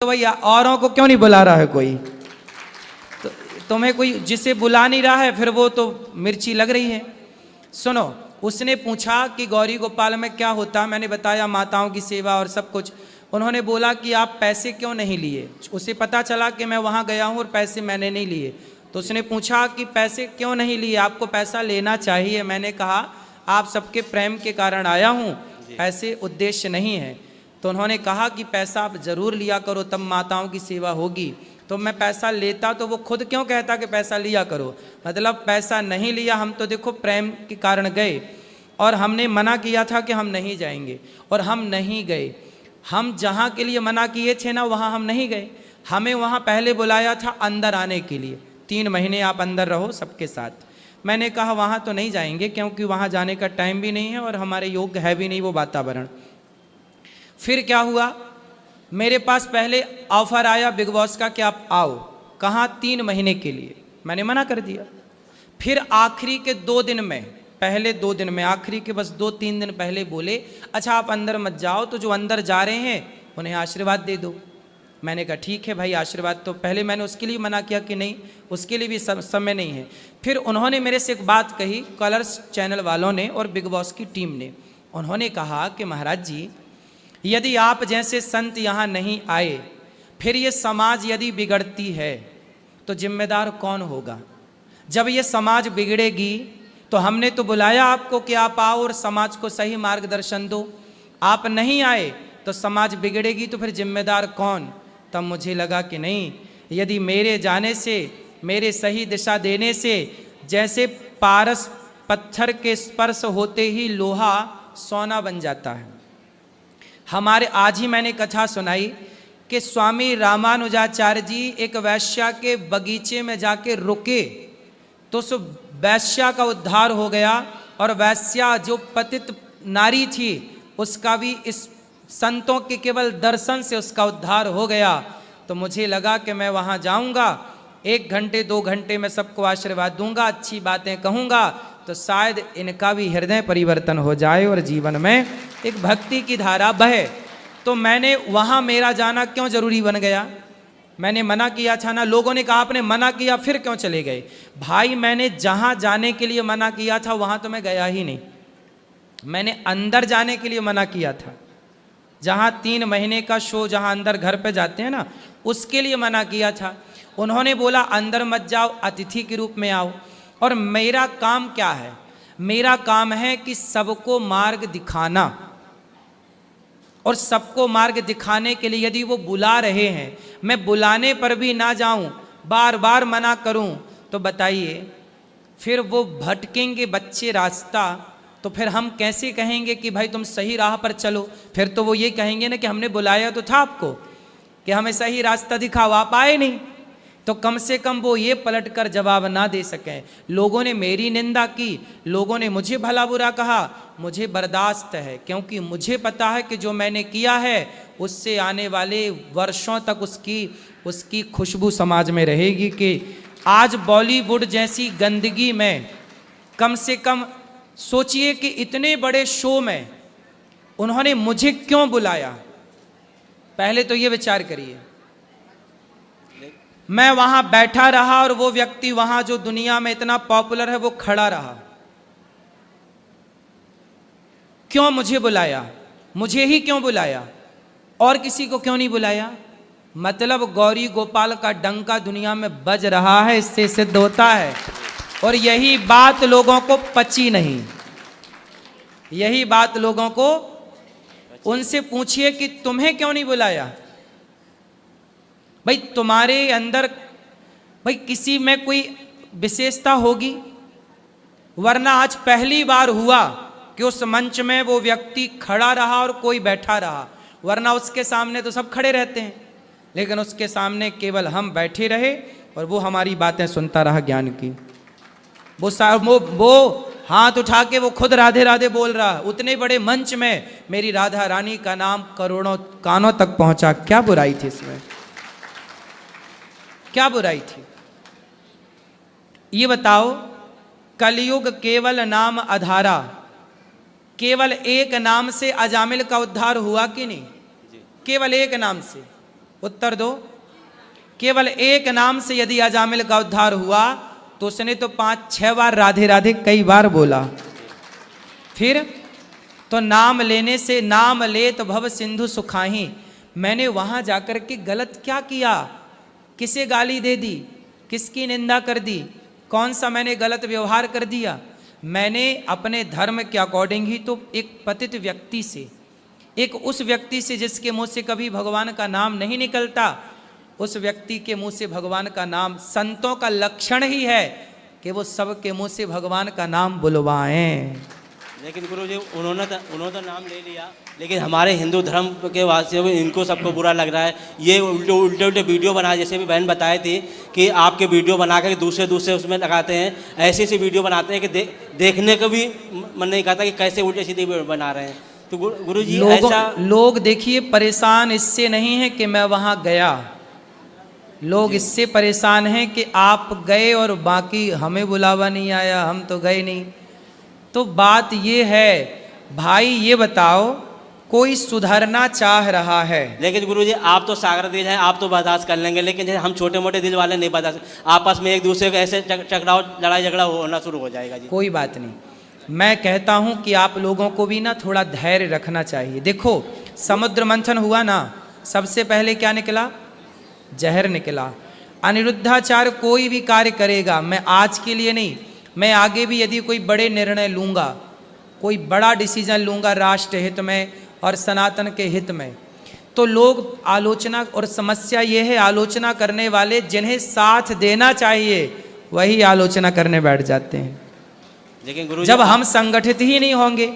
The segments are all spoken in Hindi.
तो भैया औरों को क्यों नहीं बुला रहा है कोई? तो तुम्हें कोई जिसे बुला नहीं रहा है फिर वो तो मिर्ची लग रही है। सुनो, उसने पूछा कि गौरी गोपाल में क्या होता। मैंने बताया माताओं की सेवा और सब कुछ। उन्होंने बोला कि आप पैसे क्यों नहीं लिए। उसे पता चला कि मैं वहाँ गया हूँ और पैसे मैंने नहीं लिए। तो उसने पूछा कि पैसे क्यों नहीं लिए, आपको पैसा लेना चाहिए। मैंने कहा आप सबके प्रेम के कारण आया हूँ, पैसे उद्देश्य नहीं है। तो उन्होंने कहा कि पैसा आप ज़रूर लिया करो, तब माताओं की सेवा होगी। तो मैं पैसा लेता तो वो खुद क्यों कहता कि पैसा लिया करो। मतलब पैसा नहीं लिया, हम तो देखो प्रेम के कारण गए और हमने मना किया था कि हम नहीं जाएंगे और हम नहीं गए। हम जहाँ के लिए मना किए थे ना वहाँ हम नहीं गए। हमें वहाँ पहले बुलाया था अंदर आने के लिए, 3 महीने आप अंदर रहो सबके साथ। मैंने कहा वहाँ तो नहीं जाएंगे क्योंकि वहाँ जाने का टाइम भी नहीं है और हमारे योग्य है भी नहीं वो वातावरण। फिर क्या हुआ, मेरे पास पहले ऑफर आया बिग बॉस का कि आप आओ। कहाँ? 3 महीने के लिए। मैंने मना कर दिया। फिर आखिरी के 2 दिन में, पहले 2 दिन में, आखिरी के बस 2-3 दिन पहले बोले अच्छा आप अंदर मत जाओ, तो जो अंदर जा रहे हैं उन्हें आशीर्वाद दे दो। मैंने कहा ठीक है भाई आशीर्वाद। तो पहले मैंने उसके लिए मना किया कि नहीं, उसके लिए भी समय नहीं है। फिर उन्होंने मेरे से एक बात कही, कलर्स चैनल वालों ने और बिग बॉस की टीम ने। उन्होंने कहा कि महाराज जी, यदि आप जैसे संत यहाँ नहीं आए, फिर ये समाज यदि बिगड़ती है तो जिम्मेदार कौन होगा? जब ये समाज बिगड़ेगी तो हमने तो बुलाया आपको कि आप आओ और समाज को सही मार्गदर्शन दो। आप नहीं आए तो समाज बिगड़ेगी तो फिर जिम्मेदार कौन? तब मुझे लगा कि नहीं, यदि मेरे जाने से, मेरे सही दिशा देने से, जैसे पारस पत्थर के स्पर्श होते ही लोहा सोना बन जाता है। हमारे आज ही मैंने कथा सुनाई कि स्वामी रामानुजाचार्य जी एक वैश्या के बगीचे में जाके रुके तो उस वैश्या का उद्धार हो गया और वैश्या जो पतित नारी थी उसका भी इस संतों के केवल दर्शन से उसका उद्धार हो गया। तो मुझे लगा कि मैं वहाँ जाऊँगा, 1 घंटे 2 घंटे में सबको आशीर्वाद दूंगा, अच्छी बातें कहूँगा, तो शायद इनका भी हृदय परिवर्तन हो जाए और जीवन में एक भक्ति की धारा बहे। तो मैंने वहाँ मेरा जाना क्यों जरूरी बन गया? मैंने मना किया था ना। लोगों ने कहा आपने मना किया फिर क्यों चले गए? भाई मैंने जहाँ जाने के लिए मना किया था वहाँ तो मैं गया ही नहीं। मैंने अंदर जाने के लिए मना किया था, जहाँ 3 महीने का शो जहाँ अंदर घर पे जाते हैं ना, उसके लिए मना किया था। उन्होंने बोला अंदर मत जाओ, अतिथि के रूप में आओ। और मेरा काम क्या है? मेरा काम है कि सबको मार्ग दिखाना। और सबको मार्ग दिखाने के लिए यदि वो बुला रहे हैं, मैं बुलाने पर भी ना जाऊं, बार बार मना करूं, तो बताइए फिर वो भटकेंगे बच्चे रास्ता, तो फिर हम कैसे कहेंगे कि भाई तुम सही राह पर चलो? फिर तो वो ये कहेंगे ना कि हमने बुलाया तो था आपको कि हमें सही रास्ता दिखाओ, आप आए नहीं। तो कम से कम वो ये पलट कर जवाब ना दे सकें। लोगों ने मेरी निंदा की, लोगों ने मुझे भला बुरा कहा, मुझे बर्दाश्त है, क्योंकि मुझे पता है कि जो मैंने किया है उससे आने वाले वर्षों तक उसकी खुशबू समाज में रहेगी। कि आज बॉलीवुड जैसी गंदगी में कम से कम सोचिए कि इतने बड़े शो में उन्होंने मुझे क्यों बुलाया? पहले तो ये विचार करिए। मैं वहां बैठा रहा और वो व्यक्ति वहां जो दुनिया में इतना पॉपुलर है वो खड़ा रहा। क्यों मुझे बुलाया? मुझे ही क्यों बुलाया? और किसी को क्यों नहीं बुलाया? मतलब गौरी गोपाल का डंका दुनिया में बज रहा है, इससे सिद्ध होता है। और यही बात लोगों को पची नहीं। यही बात लोगों को, उनसे पूछिए कि तुम्हें क्यों नहीं बुलाया? भाई तुम्हारे अंदर भाई किसी में कोई विशेषता होगी, वरना आज पहली बार हुआ कि उस मंच में वो व्यक्ति खड़ा रहा और कोई बैठा रहा। वरना उसके सामने तो सब खड़े रहते हैं, लेकिन उसके सामने केवल हम बैठे रहे और वो हमारी बातें सुनता रहा ज्ञान की। वो हाथ उठा के वो खुद राधे राधे बोल रहा। उतने बड़े मंच में मेरी राधा रानी का नाम करोड़ों कानों तक पहुंचा। क्या बुराई थी इसमें? क्या बुराई थी? ये बताओ। कलयुग केवल नाम आधारा, केवल एक नाम से अजामिल का उद्धार हुआ कि नहीं? केवल एक नाम से। उत्तर दो। केवल एक नाम से यदि अजामिल का उद्धार हुआ तो उसने तो 5-6 बार राधे राधे कई बार बोला। फिर तो नाम लेने से नाम ले तो भव सिंधु सुखाही। मैंने वहां जाकर के गलत क्या किया? किसे गाली दे दी? किसकी निंदा कर दी? कौन सा मैंने गलत व्यवहार कर दिया? मैंने अपने धर्म के अकॉर्डिंग ही तो एक पतित व्यक्ति से, एक उस व्यक्ति से जिसके मुंह से कभी भगवान का नाम नहीं निकलता, उस व्यक्ति के मुंह से भगवान का नाम, संतों का लक्षण ही है कि वो सबके मुंह से भगवान का नाम बुलवाएं। लेकिन गुरुजी उन्होंने तो नाम ले लिया, लेकिन हमारे हिंदू धर्म के वासियों को, इनको सबको बुरा लग रहा है। ये उल्टे वीडियो बनाए, जैसे भी बहन बताई थी कि आपके वीडियो बना कर दूसरे उसमें लगाते हैं, ऐसी वीडियो बनाते हैं कि देखने को भी मन नहीं करता कि कैसे उल्टे सीधे बना रहे हैं। तो गुरुजी ऐसा लोग देखिए परेशान इससे नहीं है कि मैं वहाँ गया, लोग इससे परेशान हैं कि आप गए और बाकी हमें बुलावा नहीं आया, हम तो गए नहीं। तो बात ये है भाई, ये बताओ कोई सुधरना चाह रहा है, लेकिन गुरुजी आप तो सागर दिल हैं, आप तो बर्दाश्त कर लेंगे, लेकिन जैसे हम छोटे मोटे दिल वाले नहीं बर्दाश्त, आपस में एक दूसरे को ऐसे टकराव लड़ाई झगड़ा होना शुरू हो जाएगा जी। कोई बात नहीं, मैं कहता हूं कि आप लोगों को भी ना थोड़ा धैर्य रखना चाहिए। देखो समुद्र मंथन हुआ ना, सबसे पहले क्या निकला? जहर निकला। अनिरुद्धाचार्य कोई भी कार्य करेगा, मैं आज के लिए नहीं, मैं आगे भी यदि कोई बड़े निर्णय लूँगा, कोई बड़ा डिसीजन लूँगा राष्ट्र हित में और सनातन के हित में, तो लोग आलोचना, और समस्या ये है आलोचना करने वाले जिन्हें साथ देना चाहिए वही आलोचना करने बैठ जाते हैं। लेकिन गुरुजी जब हम संगठित ही नहीं होंगे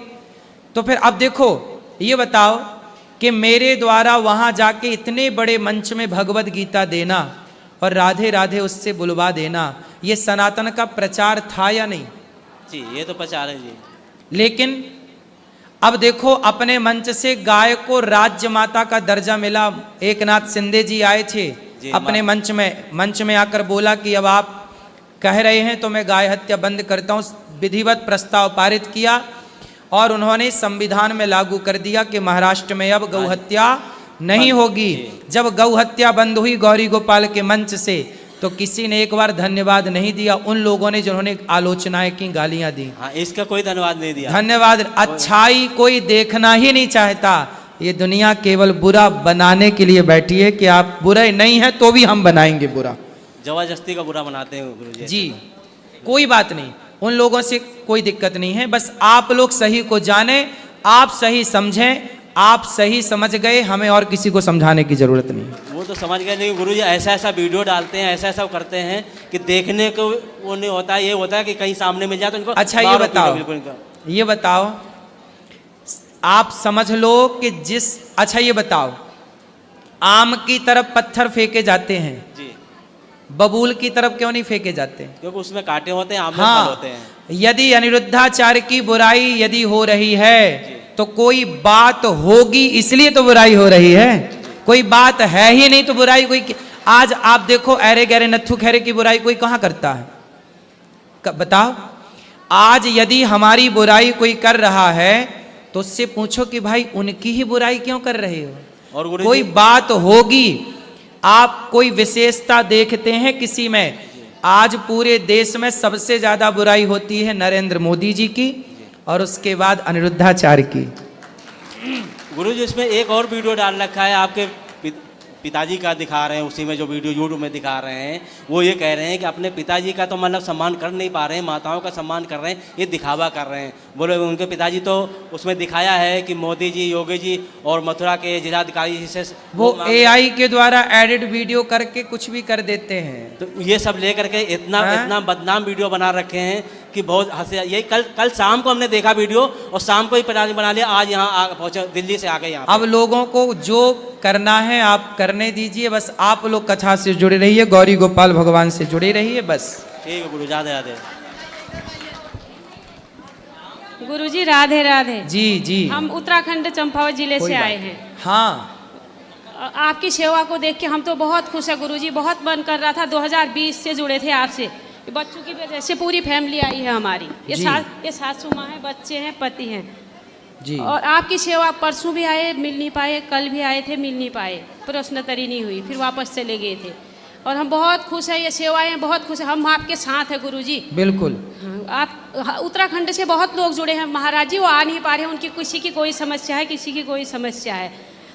तो फिर अब देखो ये बताओ कि मेरे द्वारा वहाँ जाके इतने बड़े मंच में भगवत गीता देना और राधे राधे उससे बुलवा देना, ये सनातन का प्रचार था या नहीं? जी ये तो प्रचार है जी। लेकिन अब देखो अपने मंच से गाय को राज्य माता का दर्जा मिला। एकनाथ शिंदे जी आए थे अपने मंच में आकर बोला कि अब आप कह रहे हैं तो मैं गाय हत्या बंद करता हूँ। विधिवत प्रस्ताव पारित किया और उन्होंने संविधान में लागू कर दिया कि महाराष्ट्र में अब गौ हत्या नहीं होगी। जब गौ हत्या बंद हुई गौरी गोपाल के मंच से, तो किसी ने एक बार धन्यवाद नहीं दिया उन लोगों ने जिन्होंने आलोचनाएं की, गालियां दी। हाँ, इसका कोई धन्यवाद नहीं दिया। धन्यवाद। अच्छाई कोई देखना ही नहीं चाहता। ये दुनिया केवल बुरा बनाने के लिए बैठी है कि आप बुरे नहीं है तो भी हम बनाएंगे बुरा, जबरदस्ती का बुरा बनाते हैं गुरुजी। जी कोई बात नहीं, उन लोगों से कोई दिक्कत नहीं है। बस आप लोग सही को जाने, आप सही समझें, आप सही समझ गए, हमें और किसी को समझाने की जरूरत नहीं। वो तो समझ गए, लेकिन गुरुजी ऐसा वीडियो डालते हैं, ऐसा करते हैं कि देखने को वो नहीं होता, ये होता है कि कहीं सामने मिल जाए तो इनको। अच्छा ये बताओ आप समझ लो कि अच्छा ये बताओ, आम की तरफ पत्थर फेंके जाते हैं जी, बबूल की तरफ क्यों नहीं फेंके जाते? क्योंकि उसमें कांटे होते हैं, आम में हाँ, फल होते हैं। यदि अनिरुद्धाचार्य की बुराई यदि हो रही है तो कोई बात होगी, इसलिए तो बुराई हो रही है। कोई बात है ही नहीं तो बुराई कोई। आज आप देखो अरे गहरे नत्थु खैरे की बुराई कोई कहाँ करता है? बताओ। आज यदि हमारी बुराई कोई कर रहा है तो उससे पूछो कि भाई उनकी ही बुराई क्यों कर रहे हो? और कोई बात होगी, आप कोई विशेषता देखते हैं किसी में? आज पूरे देश में सबसे ज्यादा बुराई होती है नरेंद्र मोदी जी की और उसके बाद अनिरुद्धाचार्य की। गुरुजी इसमें एक और वीडियो डाल रखा है, आपके पिताजी का दिखा रहे हैं, उसी में जो वीडियो यूट्यूब में दिखा रहे हैं, वो ये कह रहे हैं कि अपने पिताजी का तो मतलब सम्मान कर नहीं पा रहे हैं, माताओं का सम्मान कर रहे हैं, ये दिखावा कर रहे हैं। बोले उनके पिताजी तो उसमें दिखाया है कि मोदी जी, योगी जी और मथुरा के जिलाधिकारी से वो AI के द्वारा एडिट वीडियो करके कुछ भी कर देते हैं। तो ये सब लेकर के इतना बदनाम वीडियो बना रखे हैं कि बहुत हंसी। यही कल शाम को हमने देखा वीडियो और शाम को ही बना लिया, आज यहाँ पहुँचे, दिल्ली से आ गए यहाँ। अब लोगों को जो करना है आप करने दीजिए, बस आप लोग कथा से जुड़े रहिए, गौरी गोपाल भगवान से जुड़े रहिए, बस। ठीक है गुरु, राधे राधे। गुरुजी राधे राधे। जी जी, हम उत्तराखंड चंपावत जिले से आए हैं। हाँ, आपकी सेवा को देख के हम तो बहुत खुश है गुरुजी। बहुत मन कर रहा था, 2020 से जुड़े थे आपसे। बच्चों की वजह से पूरी फैमिली आई है हमारी। ये सासू माँ है, बच्चे हैं, पति हैं। जी। और आपकी सेवा परसों भी आए, मिल नहीं पाए, कल भी आए थे, मिल नहीं पाए, प्रश्नोत्तरी नहीं हुई, फिर वापस चले गए थे। और हम बहुत खुश हैं, ये सेवाएं बहुत खुश हैं, हम आपके साथ हैं गुरुजी। बिल्कुल। आप उत्तराखंड से बहुत लोग जुड़े हैं महाराज जी, वो आ नहीं पा रहे हैं, उनकी किसी की कोई समस्या है, किसी की कोई समस्या है,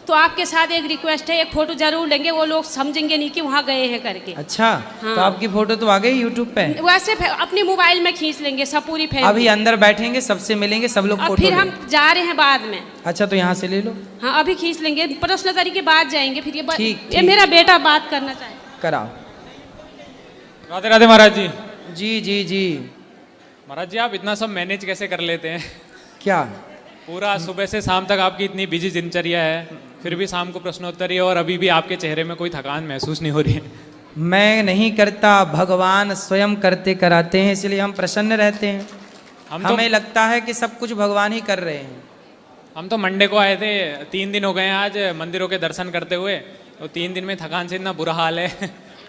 तो आपके साथ एक रिक्वेस्ट है, एक फोटो जरूर लेंगे, वो लोग समझेंगे नहीं कि वहाँ गए हैं करके। अच्छा। हाँ। तो आपकी फोटो तो आ गई यूट्यूब पे। वैसे अपनी मोबाइल में खींच लेंगे सब, पूरी फैमिली। अभी अंदर बैठेंगे, सबसे मिलेंगे, सब लोग अब फोटो फिर हम लेंगे। जा रहे हैं बाद में। अच्छा, तो यहाँ से ले लो। हाँ, अभी खींच लेंगे, प्रश्नोत्तरी के बाद जाएंगे फिर। ठीक, ये मेरा बेटा बात करना चाहे। कराओ। राधे राधे महाराज जी। जी जी जी। महाराज जी, आप इतना सब मैनेज कैसे कर लेते हैं? क्या? पूरा सुबह से शाम तक आपकी इतनी बिजी दिनचर्या है, फिर भी शाम को प्रश्नोत्तरी है और अभी भी आपके चेहरे में कोई थकान महसूस नहीं हो रही है। मैं नहीं करता, भगवान स्वयं करते कराते हैं, इसलिए हम प्रसन्न रहते हैं। हमें लगता है कि सब कुछ भगवान ही कर रहे हैं। हम तो मंडे को आए थे, 3 दिन हो गए हैं आज मंदिरों के दर्शन करते हुए, तो 3 दिन में थकान से इतना बुरा हाल है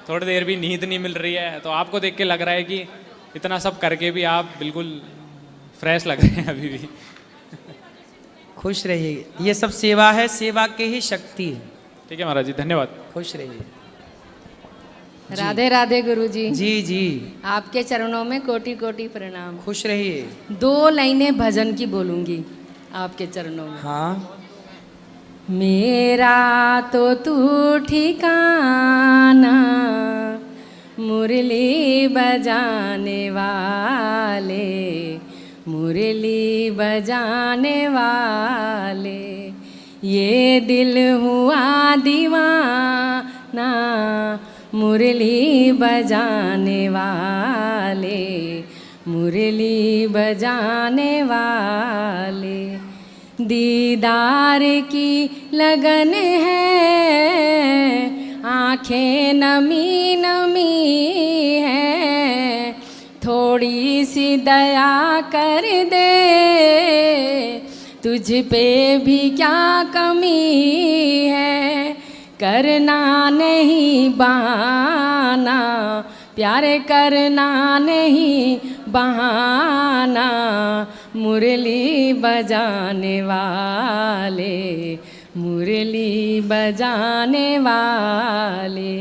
थोड़ी देर भी नींद नहीं मिल रही है। तो आपको देख के लग रहा है कि इतना सब करके भी आप बिल्कुल फ्रेश लग रहे हैं अभी भी। खुश रहिए, ये सब सेवा है, सेवा की ही शक्ति है। ठीक है महाराज जी, धन्यवाद। खुश रहिए। राधे राधे गुरुजी। जी जी। आपके चरणों में कोटि कोटि प्रणाम। खुश रहिए। 2 लाइनें भजन की बोलूंगी आपके चरणों में। हाँ। मेरा तो तू ठिकाना, मुरली बजाने वाले, मुरली बजाने वाले, ये दिल हुआ दीवाना, मुरली बजाने वाले, मुरली बजाने वाले, दीदार की लगन है, आँखें नमी नमी है, थोड़ी सी दया कर दे, तुझ पे भी क्या कमी है, करना नहीं बहाना, प्यारे करना नहीं बहाना, मुरली बजाने वाले, मुरली बजाने वाले,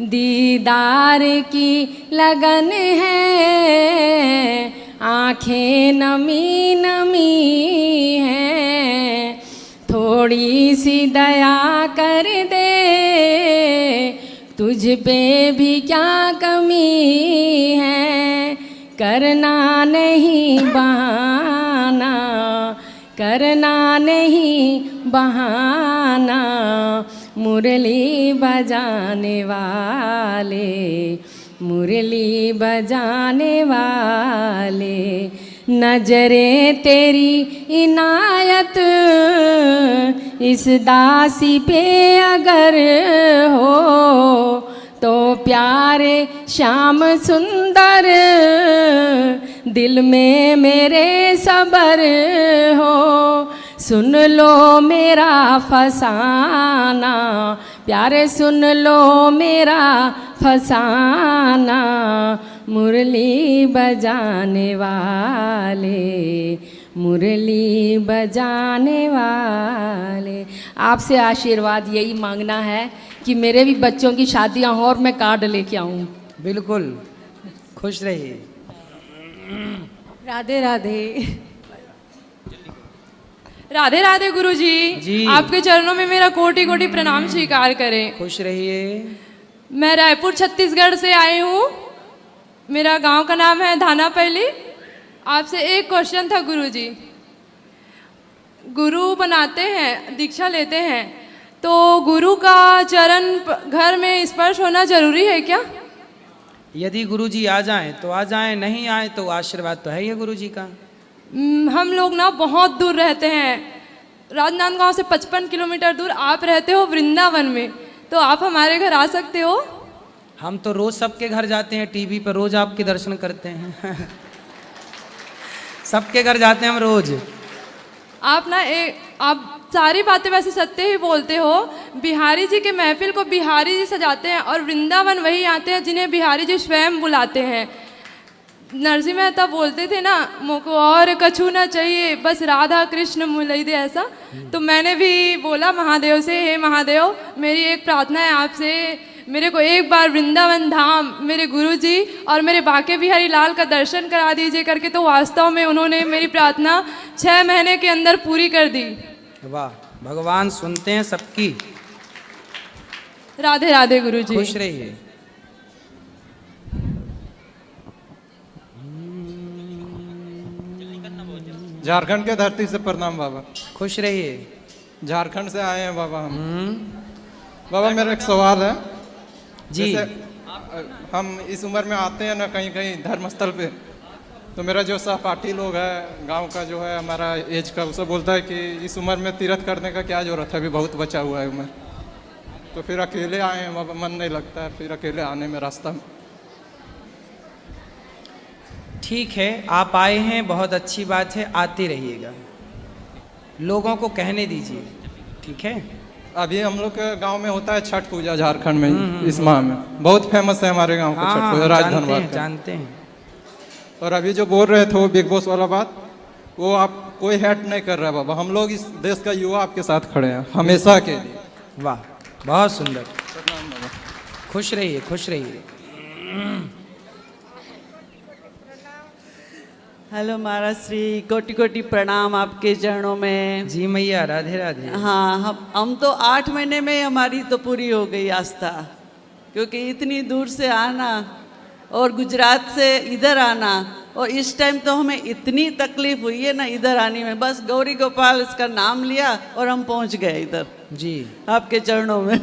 दीदार की लगन है, आँखें नमी नमी है, थोड़ी सी दया कर दे, तुझ पे भी क्या कमी है, करना नहीं बहाना, करना नहीं बहाना, मुरली बजाने वाले, मुरली बजाने वाले, नजरें तेरी इनायत इस दासी पे अगर हो, तो प्यारे श्याम सुंदर दिल में मेरे सबर हो, सुन लो मेरा फसाना, प्यारे सुन लो मेरा फसाना, मुरली बजाने वाले, मुरली बजाने वाले। आपसे आशीर्वाद यही मांगना है कि मेरे भी बच्चों की शादियां हो और मैं कार्ड लेके आऊं। बिल्कुल, खुश रहिए। राधे राधे। राधे राधे गुरुजी। जी। आपके चरणों में मेरा कोटि कोटि प्रणाम स्वीकार करें। खुश रहिए। मैं रायपुर छत्तीसगढ़ से आई हूँ, मेरा गांव का नाम है धानापल्ली। आपसे एक क्वेश्चन था गुरुजी, गुरु बनाते हैं, दीक्षा लेते हैं, तो गुरु का चरण घर में स्पर्श होना जरूरी है क्या? यदि गुरुजी आ जाएं तो आ जाएं, नहीं आए तो आशीर्वाद तो है ही गुरुजी का। हम लोग ना बहुत दूर रहते हैं, राजनांदगांव से 55 किलोमीटर दूर। आप रहते हो वृंदावन में, तो आप हमारे घर आ सकते हो? हम तो रोज सबके घर जाते हैं, टीवी पर रोज आपके दर्शन करते हैं सबके घर जाते हैं हम रोज। आप सारी बातें वैसे सत्य ही बोलते हो। बिहारी जी के महफिल को बिहारी जी सजाते हैं और वृंदावन वही आते हैं जिन्हें बिहारी जी स्वयं बुलाते हैं। नरसिंह मेहता बोलते थे ना, मोको और कछु ना चाहिए, बस राधा कृष्ण मुलई दे, ऐसा। तो मैंने भी बोला महादेव से, हे महादेव, मेरी एक प्रार्थना है आपसे, मेरे को एक बार वृंदावन धाम, मेरे गुरुजी और मेरे बाके बिहारी लाल का दर्शन करा दीजिए करके। तो वास्तव में उन्होंने मेरी प्रार्थना 6 महीने के अंदर पूरी कर दी। वाह, भगवान सुनते हैं सबकी। राधे राधे गुरुजी। खुश रहिए। झारखंड के धरती से प्रणाम बाबा। खुश रहिए। झारखंड से आए हैं बाबा हम। बाबा मेरा एक सवाल है जी। जैसे हम इस उम्र में आते हैं ना कहीं कहीं धर्मस्थल पे, तो मेरा जो सहपाठी लोग है गांव का जो है हमारा एज का, उसे बोलता है कि इस उम्र में तीर्थ करने का क्या जरूरत है, अभी बहुत बचा हुआ है उम्र। तो फिर अकेले आए हैं बाबा, मन नहीं लगता है फिर अकेले आने में रास्ता में। ठीक है, आप आए हैं, बहुत अच्छी बात है, आते रहिएगा, लोगों को कहने दीजिए, ठीक है। अभी हम लोग के गांव में होता है छठ पूजा झारखंड में, इस माह में बहुत फेमस है हमारे गांव का छठ पूजा, राजधनवाद का। जानते हैं। और अभी जो बोल रहे थे वो बिग बॉस वाला बात, वो आप कोई हेट नहीं कर रहा है बाबा, हम लोग इस देश का युवा आपके साथ खड़े हैं हमेशा के लिए। वाह, बहुत सुंदर। खुश रहिए, खुश रहिए। हेलो महाराज श्री, कोटि कोटि प्रणाम आपके चरणों में। जी मैया, राधे राधे। हाँ, हम तो 8 महीने में हमारी तो पूरी हो गई आस्था, क्योंकि इतनी दूर से आना और गुजरात से इधर आना, और इस टाइम तो हमें इतनी तकलीफ हुई है ना इधर आने में, बस गौरी गोपाल इसका नाम लिया और हम पहुंच गए इधर जी आपके चरणों में।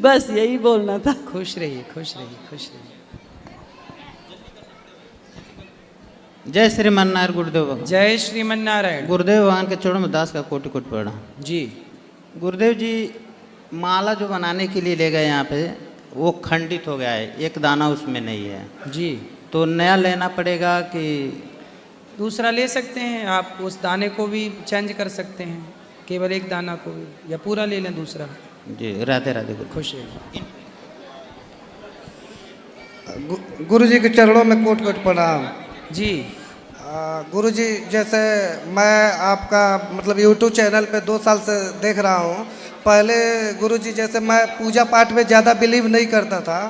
बस यही बोलना था। खुश रहिए, खुश रहिए, खुश रहिए। जय श्रीमन्नारायण गुरुदेव भगवान। जय श्रीमन्नारायण। गुरुदेव भगवान के चरणों में दास का कोटि कोटि प्रणाम। जी गुरुदेव जी, माला जो बनाने के लिए ले गए यहाँ पे, वो खंडित हो गया है, एक दाना उसमें नहीं है जी। तो नया लेना पड़ेगा कि दूसरा ले सकते हैं आप, उस दाने को भी चेंज कर सकते हैं, केवल एक दाना को भी, या पूरा ले लें दूसरा। जी राधे राधे गुरु। खुश रहिए। गुरु जी के चरणों में कोट कोट प्रणाम। जी गुरु जी, जैसे मैं आपका मतलब यूट्यूब चैनल पे 2 साल से देख रहा हूँ। पहले गुरु जी जैसे मैं पूजा पाठ में ज़्यादा बिलीव नहीं करता था,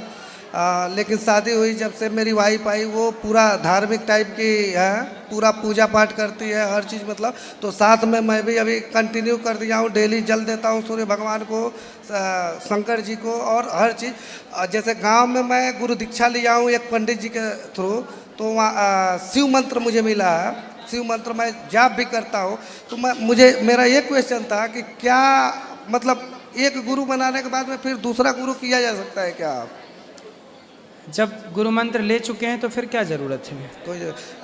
लेकिन शादी हुई जब से मेरी वाइफ आई, वो पूरा धार्मिक टाइप की है, पूरा पूजा पाठ करती है, हर चीज़ मतलब। तो साथ में मैं भी अभी कंटिन्यू कर दिया हूँ, डेली जल देता हूँ सूर्य भगवान को, शंकर जी को, और हर चीज़। जैसे गांव में मैं गुरु दीक्षा लिया हूँ एक पंडित जी के थ्रू, तो वहाँ शिव मंत्र मुझे मिला है, शिव मंत्र मैं जाप भी करता हूँ। तो मेरा ये क्वेश्चन था कि क्या मतलब एक गुरु बनाने के बाद में फिर दूसरा गुरु किया जा सकता है क्या? जब गुरु मंत्र ले चुके हैं तो फिर क्या ज़रूरत है? कोई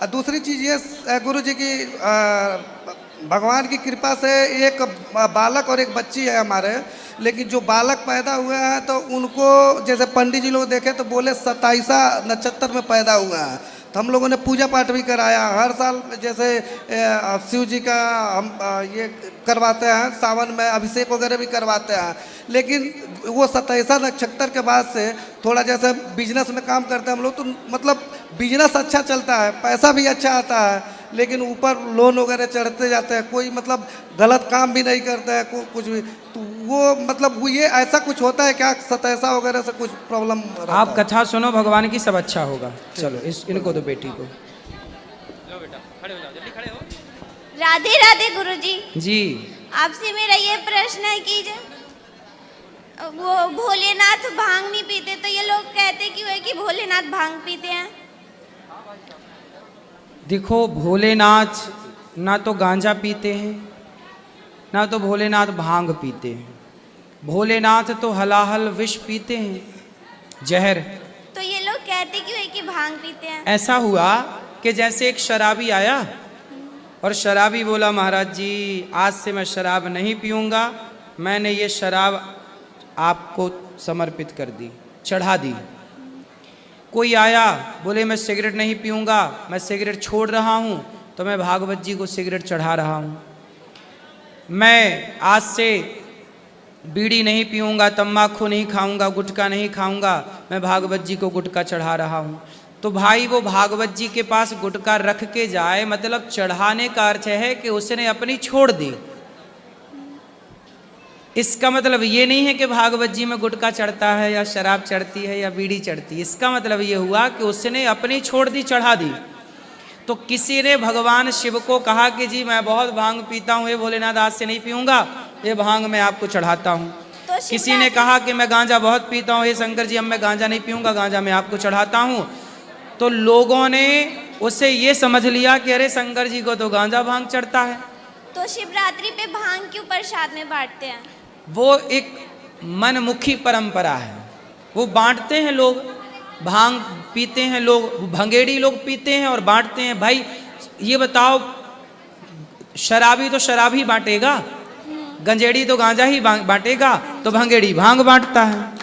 दूसरी चीज़ ये गुरु जी की भगवान की कृपा से एक बालक और एक बच्ची है हमारे, लेकिन जो बालक पैदा हुए हैं तो उनको जैसे पंडित जी लोग देखे तो बोले 27 नक्षत्र में पैदा हुआ है। तो हम लोगों ने पूजा पाठ भी कराया, हर साल जैसे शिव जी का हम ये करवाते हैं, सावन में अभिषेक वगैरह भी करवाते हैं। लेकिन वो 27 नक्षत्र के बाद से थोड़ा जैसे बिजनेस में काम करते हैं हम लोग, तो मतलब बिजनेस अच्छा चलता है, पैसा भी अच्छा आता है, लेकिन ऊपर लोन वगैरह चढ़ते जाते हैं, कोई मतलब गलत काम भी नहीं करते हैं, कुछ भी। तो वो मतलब वो ये ऐसा कुछ होता है क्या, 27 वगैरह से कुछ प्रॉब्लम? आप कथा सुनो भगवान की, सब अच्छा होगा। चलो इनको दो, बेटी को। राधे राधे गुरुजी। जी आपसे मेरा ये प्रश्न है कि वो भोलेनाथ भांग नहीं पीते, तो ये लोग कहते क्यों है कि भोलेनाथ भांग पीते हैं? देखो, भोलेनाथ ना तो गांजा पीते हैं, ना तो भोलेनाथ भांग पीते हैं। भोलेनाथ तो हलाहल विष पीते हैं, जहर। तो ये लोग कहते क्यों है कि भांग पीते हैं? ऐसा हुआ कि जैसे एक शराबी आया और शराबी बोला, महाराज जी आज से मैं शराब नहीं पीऊँगा, मैंने ये शराब आपको समर्पित कर दी, चढ़ा दी। कोई आया बोले मैं सिगरेट नहीं पीऊँगा, मैं सिगरेट छोड़ रहा हूँ, तो मैं भागवत जी को सिगरेट चढ़ा रहा हूँ। मैं आज से बीड़ी नहीं पीऊँगा, तम्बाकू नहीं खाऊँगा, गुटखा नहीं खाऊँगा, मैं भागवत जी को गुटखा चढ़ा रहा हूँ। तो भाई वो भागवत जी के पास गुटखा रख के जाए, मतलब चढ़ाने का अर्थ है कि उसने अपनी छोड़ दी। इसका मतलब ये नहीं है कि भागवत जी में गुटखा चढ़ता है या शराब चढ़ती है या बीड़ी चढ़ती है। इसका मतलब ये हुआ कि उसने अपनी छोड़ दी, चढ़ा दी। तो किसी ने भगवान शिव को कहा कि जी मैं बहुत भांग पीता हूँ, ये भोलेनाथ आज से नहीं पीऊंगा, ये भांग मैं आपको चढ़ाता हूँ। किसी ने कहा कि मैं गांजा बहुत पीता हूँ, हे शंकर जी अब मैं गांजा नहीं पीऊंगा, गांजा मैं आपको चढ़ाता हूँ। तो लोगों ने उसे ये समझ लिया कि अरे शंकर जी को तो गांजा भांग चढ़ता है। तो शिवरात्रि पे भांग क्यों प्रसाद में बांटते हैं? वो एक मनमुखी परंपरा है, वो बांटते हैं लोग, भांग पीते हैं लोग, भंगेड़ी लोग पीते हैं और बांटते हैं। भाई ये बताओ, शराबी तो शराब ही बांटेगा, गंजेड़ी तो गांजा ही बांटेगा, तो भंगेड़ी भांग बांटता है।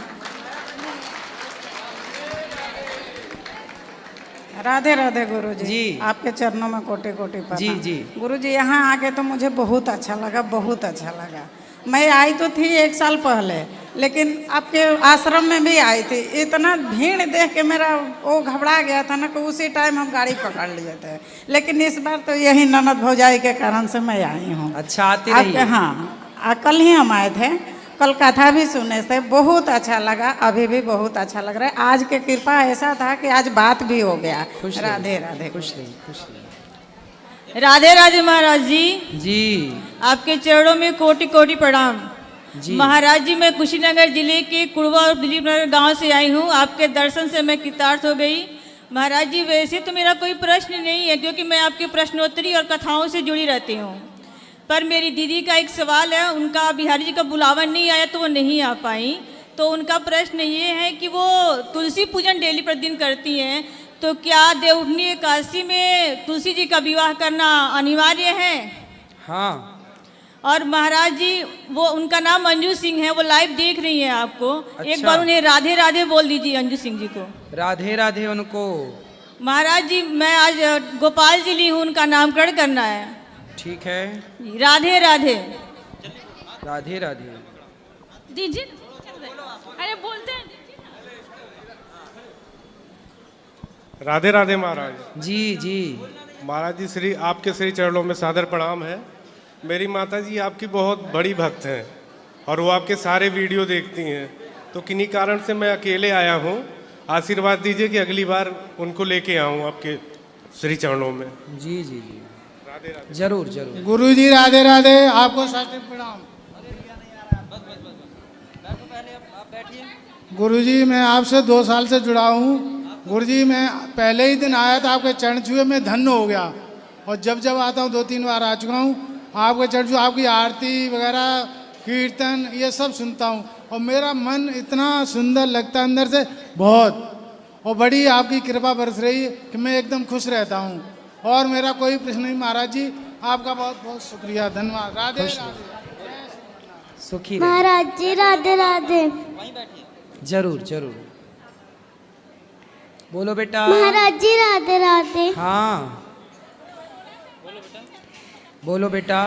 राधे राधे गुरुजी जी, आपके चरणों में कोटि कोटि प्रणाम। जी जी गुरुजी यहाँ आके तो मुझे बहुत अच्छा लगा, बहुत अच्छा लगा। मैं आई तो थी 1 साल पहले, लेकिन आपके आश्रम में भी आई थी। इतना भीड़ देख के मेरा वो घबरा गया था ना कि उसी टाइम हम गाड़ी पकड़ लिए थे। लेकिन इस बार तो यही ननद भौजाई के कारण से मैं आई हूँ। अच्छा, आती रहिए। हाँ, कल ही हम आए थे, कल कथा भी सुने थे, बहुत अच्छा लगा, अभी भी बहुत अच्छा लग रहा है। आज के कृपा ऐसा था कि आज बात भी हो गया। राधे राधे। खुश रहिए, खुश रहिए। राधे राधे महाराज जी। जी आपके चरणों में कोटि कोटि प्रणाम। जी महाराज जी, मैं कुशीनगर जिले के कुड़वा और दिलीप नगर गांव से आई हूँ। आपके दर्शन से मैं कृतार्थ हो गई। महाराज जी, वैसे तो मेरा कोई प्रश्न नहीं है, क्योंकि मैं आपके प्रश्नोत्तरी और कथाओं से जुड़ी रहती हूँ। पर मेरी दीदी का एक सवाल है, उनका बिहारी जी का बुलावा नहीं आया तो वो नहीं आ पाई। तो उनका प्रश्न ये है कि वो तुलसी पूजन डेली प्रतिदिन करती हैं, तो क्या देवउठनी एकादशी में तुलसी जी का विवाह करना अनिवार्य है? हाँ। और महाराज जी, वो उनका नाम अंजू सिंह है, वो लाइव देख रही हैं आपको। अच्छा। एक बार उन्हें राधे राधे बोल दीजिए अंजू सिंह जी को। राधे राधे उनको। महाराज जी, मैं आज गोपाल जी ली हूँ, उनका नामकरण करना है। ठीक है, राधे राधे। राधे राधे दीजिए, अरे बोलते हैं। राधे राधे महाराज जी। जी महाराज जी, श्री आपके श्री चरणों में सादर प्रणाम है। मेरी माता जी आपकी बहुत बड़ी भक्त हैं और वो आपके सारे वीडियो देखती हैं, तो किन्हीं कारण से मैं अकेले आया हूँ। आशीर्वाद दीजिए कि अगली बार उनको लेके आऊँ आपके श्री चरणों में। जी जी जी, राधे राधे। जरूर जरूर। गुरु जी राधे राधे, आपको साष्टांग प्रणाम। गुरु जी, मैं आपसे 2 साल से जुड़ा हूँ। गुरु जी, मैं पहले ही दिन आया था, आपके चरण छुए मैं धन्य हो गया। और जब जब आता हूँ, 2-3 बार आ चुका हूँ, आपके चरण छुए, आपकी आरती वगैरह, कीर्तन, ये सब सुनता हूँ और मेरा मन इतना सुंदर लगता है अंदर से बहुत। और बड़ी आपकी कृपा बरस रही है कि मैं एकदम खुश रहता हूँ। और मेरा कोई प्रश्न नहीं महाराज जी, आपका बहुत बहुत शुक्रिया, धन्यवाद। राधे राधे। सुखी महाराज जी राधे राधे। जरूर जरूर, बोलो बेटा। महाराज जी राधे राधे। हाँ बोलो बेटा।